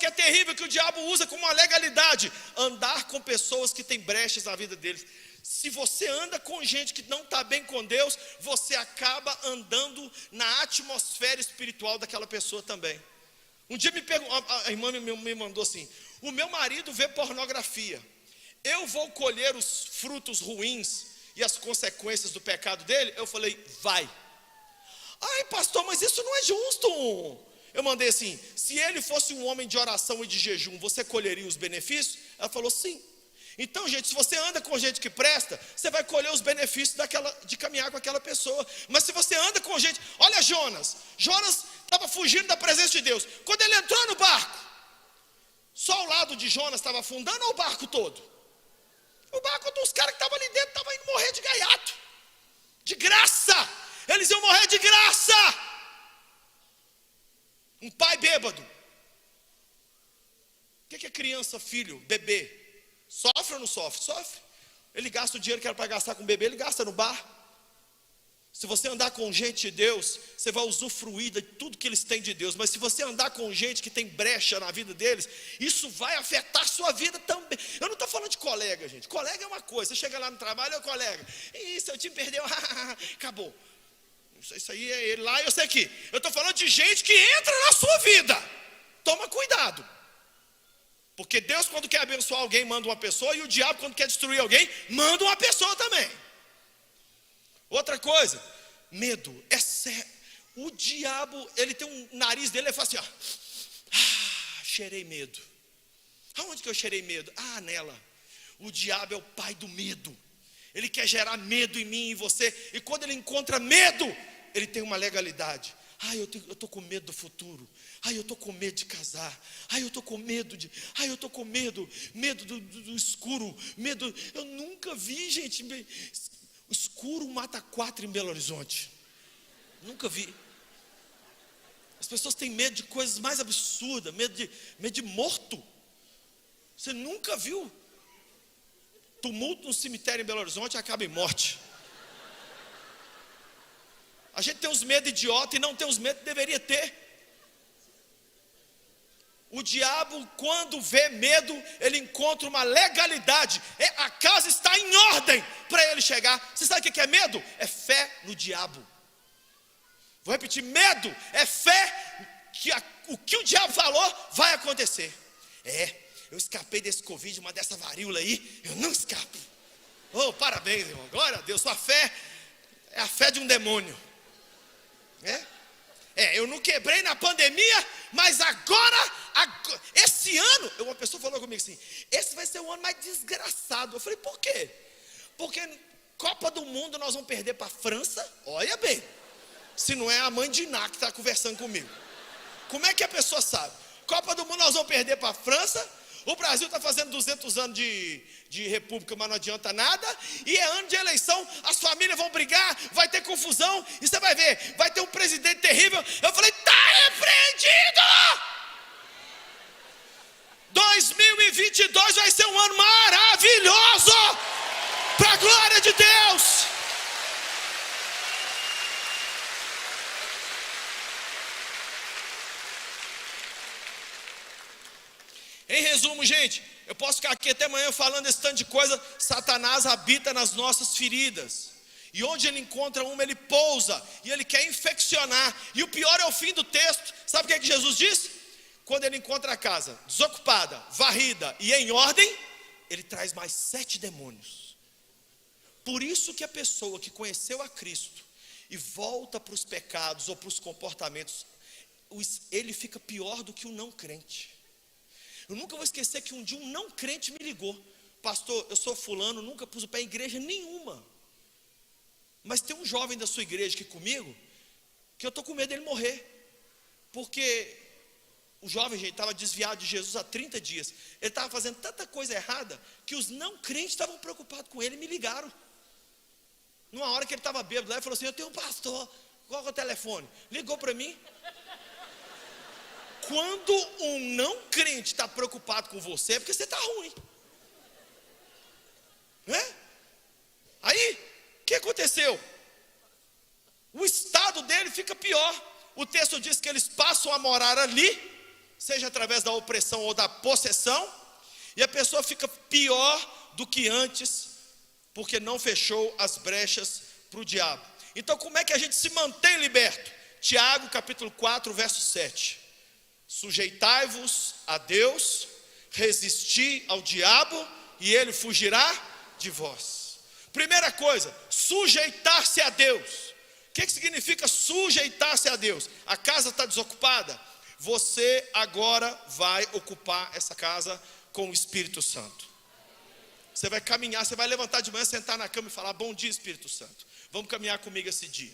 é terrível, que o diabo usa como uma legalidade: andar com pessoas que têm brechas na vida deles. Se você anda com gente que não está bem com Deus, você acaba andando na atmosfera espiritual daquela pessoa também. Um dia a irmã me mandou assim: o meu marido vê pornografia, eu vou colher os frutos ruins e as consequências do pecado dele? Eu falei: vai. Ai, pastor, mas isso não é justo. Eu mandei assim: se ele fosse um homem de oração e de jejum, você colheria os benefícios? Ela falou: sim. Então, gente, se você anda com gente que presta, você vai colher os benefícios de caminhar com aquela pessoa. Mas se você anda com gente... Olha Jonas estava fugindo da presença de Deus. Quando ele entrou no barco, só o lado de Jonas estava afundando, ou o barco todo? O barco dos caras que estavam ali dentro estavam indo morrer de gaiato. De graça. Eles iam morrer de graça. Um pai bêbado. O que é criança, filho, bebê? Sofre ou não sofre? Sofre. Ele gasta o dinheiro que era para gastar com o bebê, ele gasta no bar. Se você andar com gente de Deus, você vai usufruir de tudo que eles têm de Deus. Mas se você andar com gente que tem brecha na vida deles, isso vai afetar a sua vida também. Eu não estou falando de colega, gente. Colega é uma coisa. Você chega lá no trabalho, é o colega. Ih, seu time perdeu, acabou. Isso aí é ele lá, eu sei aqui. Eu estou falando de gente que entra na sua vida. Toma cuidado. Porque Deus, quando quer abençoar alguém, manda uma pessoa. E o diabo, quando quer destruir alguém, manda uma pessoa também. Outra coisa, medo. É sério. O diabo, ele tem um nariz dele, ele fala assim, ó. Cheirei medo. Aonde que eu cheirei medo? Nela. O diabo é o pai do medo. Ele quer gerar medo em mim e em você. E quando ele encontra medo, ele tem uma legalidade. Eu estou com medo do futuro. Eu estou com medo de casar. Eu estou com medo de... eu estou com medo do escuro. Medo... Eu nunca vi, gente, o escuro mata 4 em Belo Horizonte. Nunca vi. As pessoas têm medo de coisas mais absurdas. Medo de morto. Você nunca viu? Tumulto no cemitério em Belo Horizonte acaba em morte. A gente tem uns medos idiotas e não tem os medos que deveria ter. O diabo, quando vê medo, ele encontra uma legalidade. A casa está em ordem para ele chegar. Você sabe o que é medo? É fé no diabo. Vou repetir: medo é fé que o que o diabo falou vai acontecer. Eu escapei desse Covid, mas dessa varíola aí, eu não escapo. Parabéns, irmão. Glória a Deus. Sua fé é a fé de um demônio. Eu não quebrei na pandemia, mas agora, esse ano, uma pessoa falou comigo assim: esse vai ser o ano mais desgraçado. Eu falei: por quê? Porque Copa do Mundo nós vamos perder para a França. Olha bem, se não é a mãe de Iná que está conversando comigo. Como é que a pessoa sabe? Copa do Mundo nós vamos perder para a França. O Brasil está fazendo 200 anos de república, mas não adianta nada. E é ano de eleição, as famílias vão brigar, vai ter confusão. E você vai ver, vai ter um presidente terrível. Eu falei: está repreendido! 2022 vai ser um ano maravilhoso, para a glória de Deus. Em resumo, gente, eu posso ficar aqui até amanhã falando esse tanto de coisa. Satanás habita nas nossas feridas. E onde ele encontra uma, ele pousa. E ele quer infeccionar. E o pior é o fim do texto. Sabe o que é que Jesus diz? Quando ele encontra a casa desocupada, varrida e em ordem, ele traz mais 7 demônios. Por isso que a pessoa que conheceu a Cristo e volta para os pecados ou para os comportamentos, ele fica pior do que o não crente. Eu nunca vou esquecer que um dia um não crente me ligou: pastor, eu sou fulano, nunca pus o pé em igreja nenhuma, mas tem um jovem da sua igreja aqui comigo, que eu estou com medo dele morrer, porque o jovem, gente, estava desviado de Jesus há 30 dias, ele estava fazendo tanta coisa errada, que os não crentes estavam preocupados com ele e me ligaram. Numa hora que ele estava bêbado, ele falou assim: eu tenho um pastor, qual é o telefone? Ligou para mim. Quando um não crente está preocupado com você, é porque você está ruim. Aí, o que aconteceu? O estado dele fica pior. O texto diz que eles passam a morar ali, seja através da opressão ou da possessão, e a pessoa fica pior do que antes, porque não fechou as brechas para o diabo. Então como é que a gente se mantém liberto? Tiago capítulo 4, verso 7. Sujeitai-vos a Deus, resisti ao diabo, e ele fugirá de vós. Primeira coisa, sujeitar-se a Deus. O que significa sujeitar-se a Deus? A casa está desocupada? Você agora vai ocupar essa casa com o Espírito Santo. Você vai caminhar, você vai levantar de manhã, sentar na cama e falar: bom dia, Espírito Santo, vamos caminhar comigo esse dia.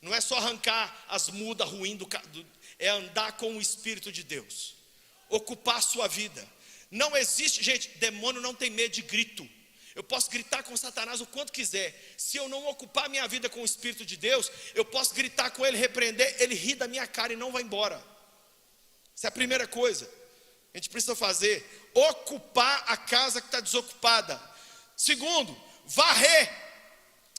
Não é só arrancar as mudas ruins é andar com o Espírito de Deus, ocupar a sua vida. Não existe, gente, demônio não tem medo de grito. Eu posso gritar com Satanás o quanto quiser. Se eu não ocupar a minha vida com o Espírito de Deus, eu posso gritar com ele, repreender, ele ri da minha cara e não vai embora. Essa é a primeira coisa a gente precisa fazer: ocupar a casa que está desocupada. Segundo, varrer.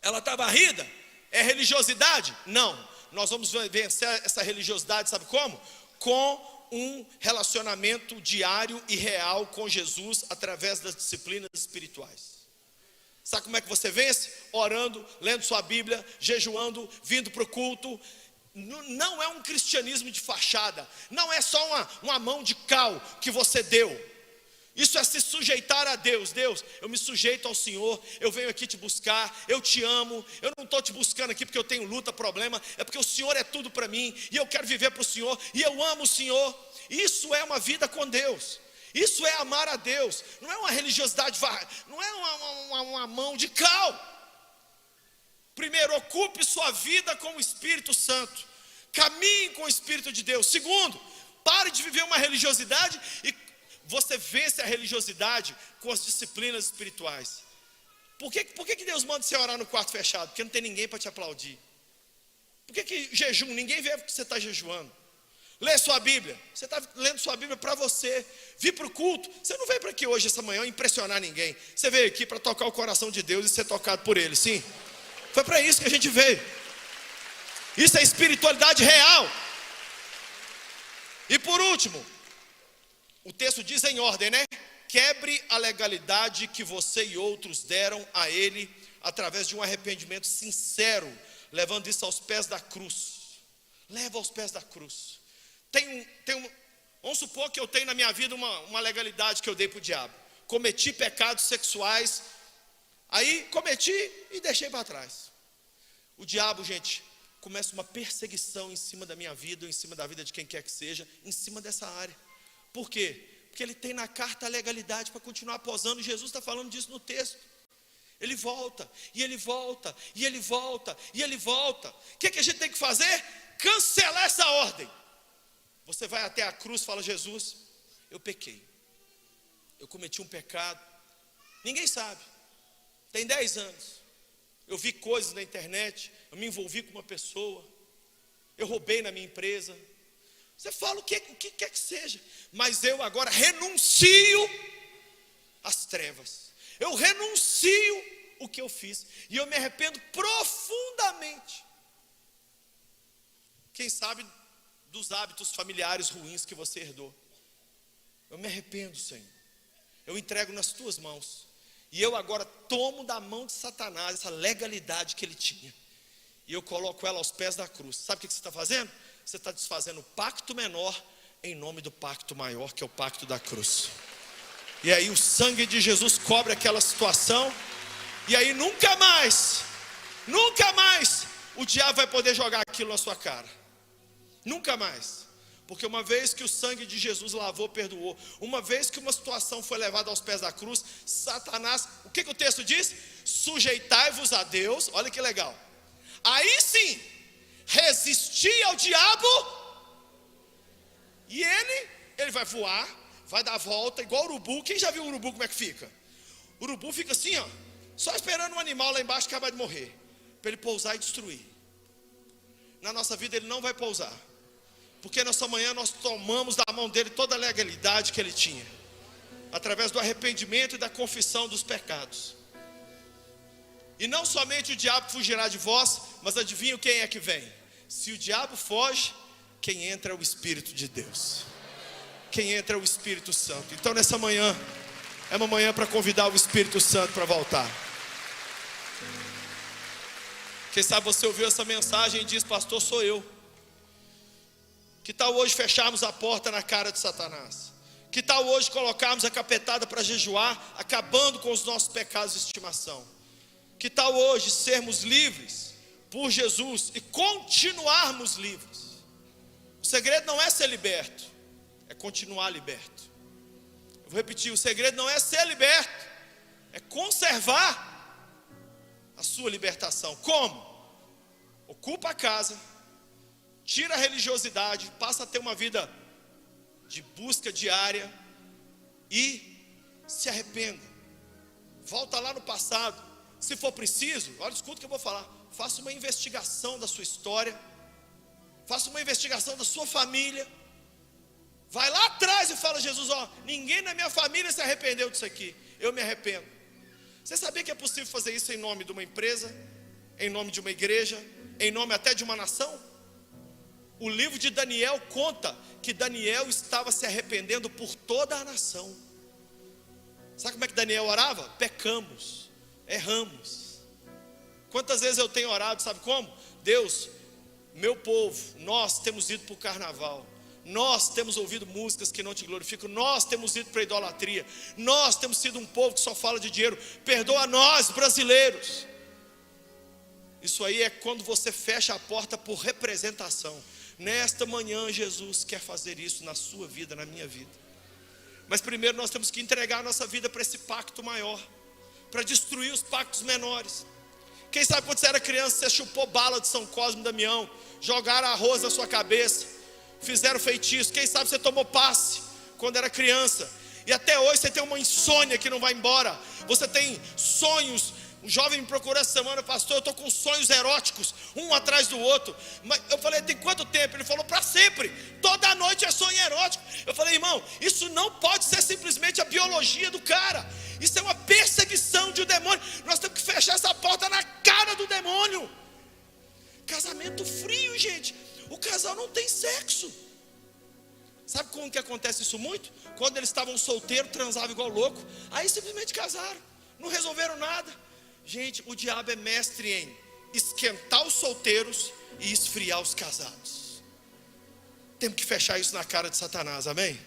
Ela está varrida? É religiosidade? Não. Nós vamos vencer essa religiosidade, sabe como? Com um relacionamento diário e real com Jesus, através das disciplinas espirituais. Sabe como é que você vence? Orando, lendo sua Bíblia, jejuando, vindo para o culto. Não é um cristianismo de fachada. Não é só uma mão de cal que você deu. Isso é se sujeitar a Deus. Deus, eu me sujeito ao Senhor, eu venho aqui te buscar, eu te amo. Eu não estou te buscando aqui porque eu tenho luta, problema. É porque o Senhor é tudo para mim, e eu quero viver para o Senhor, e eu amo o Senhor. Isso é uma vida com Deus. Isso é amar a Deus. Não é uma religiosidade, não é uma mão de cal. Primeiro, ocupe sua vida com o Espírito Santo. Caminhe com o Espírito de Deus. Segundo, pare de viver uma religiosidade, e você vence a religiosidade com as disciplinas espirituais. Por que Deus manda você orar no quarto fechado? Porque não tem ninguém para te aplaudir. Por que jejum? Ninguém vê porque você está jejuando. Lê sua Bíblia. Você está lendo sua Bíblia para você. Vir para o culto. Você não veio para aqui hoje, essa manhã, impressionar ninguém. Você veio aqui para tocar o coração de Deus e ser tocado por Ele, sim? Foi para isso que a gente veio. Isso é espiritualidade real. E por último, o texto diz em ordem, né? Quebre a legalidade que você e outros deram a Ele, através de um arrependimento sincero, levando isso aos pés da cruz. Leva aos pés da cruz. Vamos supor que eu tenho na minha vida uma legalidade que eu dei para o diabo. Cometi pecados sexuais, aí cometi e deixei para trás. O diabo, gente, começa uma perseguição em cima da minha vida, ou em cima da vida de quem quer que seja, em cima dessa área. Por quê? Porque ele tem na carta a legalidade para continuar posando. Jesus está falando disso no texto. Ele volta, e ele volta, e ele volta, e ele volta. O que a gente tem que fazer? Cancelar essa ordem. Você vai até a cruz e fala: Jesus, eu pequei, eu cometi um pecado, ninguém sabe, tem 10 anos, eu vi coisas na internet, eu me envolvi com uma pessoa, eu roubei na minha empresa. Você fala o que quer que seja, mas eu agora renuncio às trevas, eu renuncio o que eu fiz, e eu me arrependo profundamente. Quem sabe dos hábitos familiares ruins que você herdou. Eu me arrependo, Senhor, eu entrego nas tuas mãos, e eu agora tomo da mão de Satanás essa legalidade que ele tinha, e eu coloco ela aos pés da cruz. Sabe o que você está fazendo? Você está desfazendo o pacto menor em nome do pacto maior, que é o pacto da cruz. E aí o sangue de Jesus cobre aquela situação, e aí nunca mais o diabo vai poder jogar aquilo na sua cara. Nunca mais. Porque uma vez que o sangue de Jesus lavou, perdoou, uma vez que uma situação foi levada aos pés da cruz, Satanás, o que o texto diz? Sujeitai-vos a Deus. Olha que legal. Aí sim, resistir ao diabo, e ele vai voar, vai dar a volta, igual o urubu. Quem já viu o urubu como é que fica? O urubu fica assim, ó, só esperando um animal lá embaixo que acaba de morrer, para ele pousar e destruir. Na nossa vida ele não vai pousar, porque nessa manhã nós tomamos da mão dele toda a legalidade que ele tinha, através do arrependimento e da confissão dos pecados. E não somente o diabo fugirá de vós, mas adivinha quem é que vem? Se o diabo foge, quem entra é o Espírito de Deus. quem entra é o Espírito Santo. Então nessa manhã, é uma manhã para convidar o Espírito Santo para voltar. Quem sabe você ouviu essa mensagem e diz: pastor, sou eu. Que tal hoje fecharmos a porta na cara de Satanás? Que tal hoje colocarmos a capetada para jejuar, acabando com os nossos pecados de estimação? Que tal hoje sermos livres por Jesus e continuarmos livres? O segredo não é ser liberto, é continuar liberto. Eu vou repetir: o segredo não é ser liberto, é conservar a sua libertação. Como? Ocupa a casa, tira a religiosidade, passa a ter uma vida de busca diária e se arrependa. Volta lá no passado. Se for preciso, olha, escuta o que eu vou falar. Faça uma investigação da sua história, faça uma investigação da sua família. Vai lá atrás e fala: Jesus, ninguém na minha família se arrependeu disso aqui, eu me arrependo. Você sabia que é possível fazer isso em nome de uma empresa, em nome de uma igreja, em nome até de uma nação? O livro de Daniel conta que Daniel estava se arrependendo por toda a nação. Sabe como é que Daniel orava? Pecamos, erramos. Quantas vezes eu tenho orado, sabe como? Deus, meu povo, nós temos ido para o carnaval, nós temos ouvido músicas que não te glorificam, nós temos ido para a idolatria, nós temos sido um povo que só fala de dinheiro. Perdoa nós, brasileiros. Isso aí é quando você fecha a porta por representação. Nesta manhã Jesus quer fazer isso na sua vida, na minha vida. Mas primeiro nós temos que entregar a nossa vida para esse pacto maior, para destruir os pactos menores. Quem sabe quando você era criança, você chupou bala de São Cosme e Damião, jogaram arroz na sua cabeça, fizeram feitiço. Quem sabe você tomou passe quando era criança, e até hoje você tem uma insônia que não vai embora. Você tem sonhos. Um jovem me procurou essa semana: pastor, eu estou com sonhos eróticos, um atrás do outro. Mas eu falei: tem quanto tempo? Ele falou: para sempre, toda noite é sonho erótico. Eu falei: irmão, isso não pode ser simplesmente a biologia do cara, isso é uma perseguição de um demônio. Nós temos que fechar essa porta na cara do demônio. Casamento frio, gente, o casal não tem sexo. Sabe como que acontece isso muito? Quando eles estavam solteiros, transavam igual louco, aí simplesmente casaram, não resolveram nada. Gente, o diabo é mestre em esquentar os solteiros e esfriar os casados. Temos que fechar isso na cara de Satanás, amém?